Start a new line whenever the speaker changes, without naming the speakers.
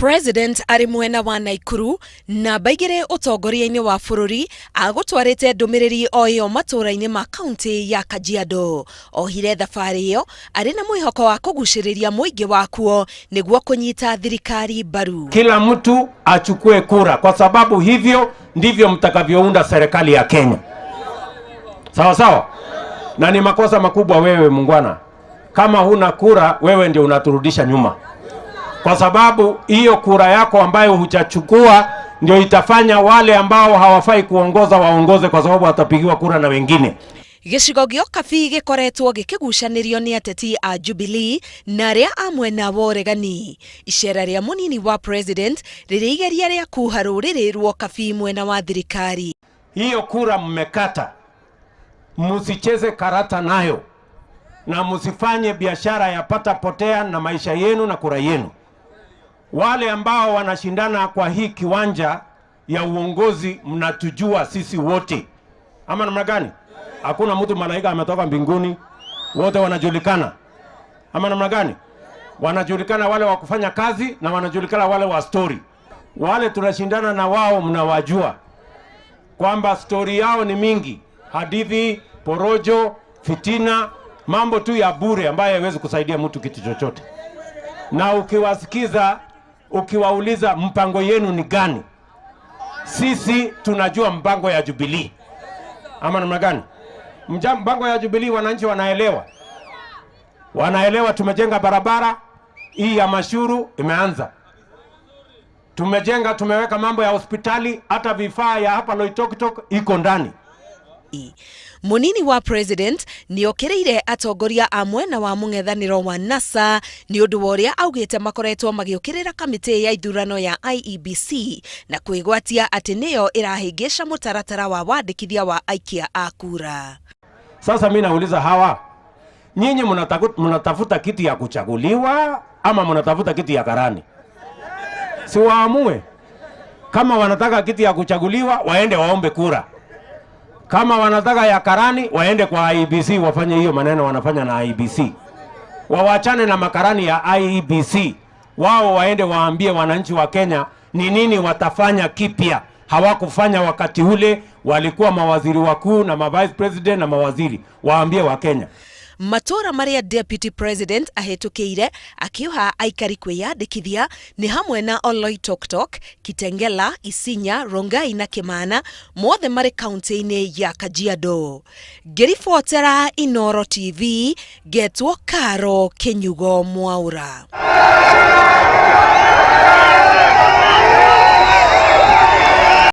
President ari mwena wa Naikuru na baigire utongoria-ini wa bururi agutwarite ndumiriri o iyo matura-ini ma kaunti ya Kajiado. Ohire thabari iyo ari na mwihoko wa kuguciriria muingi wakuo niguo kunyita thirikari baru.
Kila mtu achukue kura, kwa sababu hivyo ndivyo mtakavyounda serikali ya Kenya. Sawa sawa? Na ni makosa makubwa wewe mungwana, kama huna kura wewe ndio unaturudisha nyuma, kwa sababu hiyo kura yako ambayo hujachukua ndio itafanya wale ambao hawafai kuongoza waongoze, kwa sababu watapigiwa kura na wengine.
Gicigo gio Kabii gikoretwo gikigucanirio ni ateti a Jubilee na ria amwe na woregani. Icera ria munini wa president ririgeria ria kuharurirwo Kabii mwena wa thirikari.
Hiyo kura mmekata, musicheze karata nayo na musifanye biashara ya pata potea na maisha yenu na kura yenu. Wale ambao wanashindana kwa hii kiwanja ya uongozi mnatujua sisi wote, ama namna gani? Hakuna mtu malaika ametoka mbinguni, wote wanajulikana, ama namna gani? Wanajulikana wale wa kufanya kazi na wanajulikana wale wa story. Wale tunashindana na wao mnawajua kwamba story yao ni mingi, hadithi, porojo, fitina, mambo tu ya bure ambayo haiwezi kusaidia mtu kitu chochote. Na ukiwasikiza, ukiwauliza mpango yenu ni gani, sisi tunajua mpango ya Jubilee, ama namna gani? Mpango ya Jubilee wananchi wanaelewa. Wanaelewa. Tumejenga barabara hii ya Mashuru imeanza. Tumejenga, tumeweka mambo ya hospitali, hata vifaa ya hapa Loitoktok iko ndani.
Munini wa president ni okireire atongoria amwe na wa mung'ethaniro wa NASA ni undu woria augite makoretwo magiukirira kamiti ya ithurano ya IEBC na kwigwatia ati niyo irahingisha mutaratara wa wandikithia wa aikia a kura.
Sasa mimi nauliza hawa, nyinyi mnatafuta kiti ya kuchaguliwa ama mnatafuta kiti ya karani? Si waamue. Kama wanataka kiti ya kuchaguliwa waende waombe kura, kama wanataka ya karani waende kwa IEBC wafanye hiyo maneno wanafanya na IEBC. Wawachane na makarani ya IEBC, wao waende waambie wananchi wa Kenya ni nini watafanya kipya hawakufanya wakati ule walikuwa mawaziri wakuu na vice president na mawaziri. Waambie wa Kenya.
Matora maria deputy president ahetukiire akiuha aikari kwiyandikithia ni hamwe na Oloitoktok, Kitengela, Isinya, Rongai na Kimana, mothe mari kaunti-ini ya Kajiado. Ngiribotera Inooro TV, getwo Karo Kinyugo Mwaura.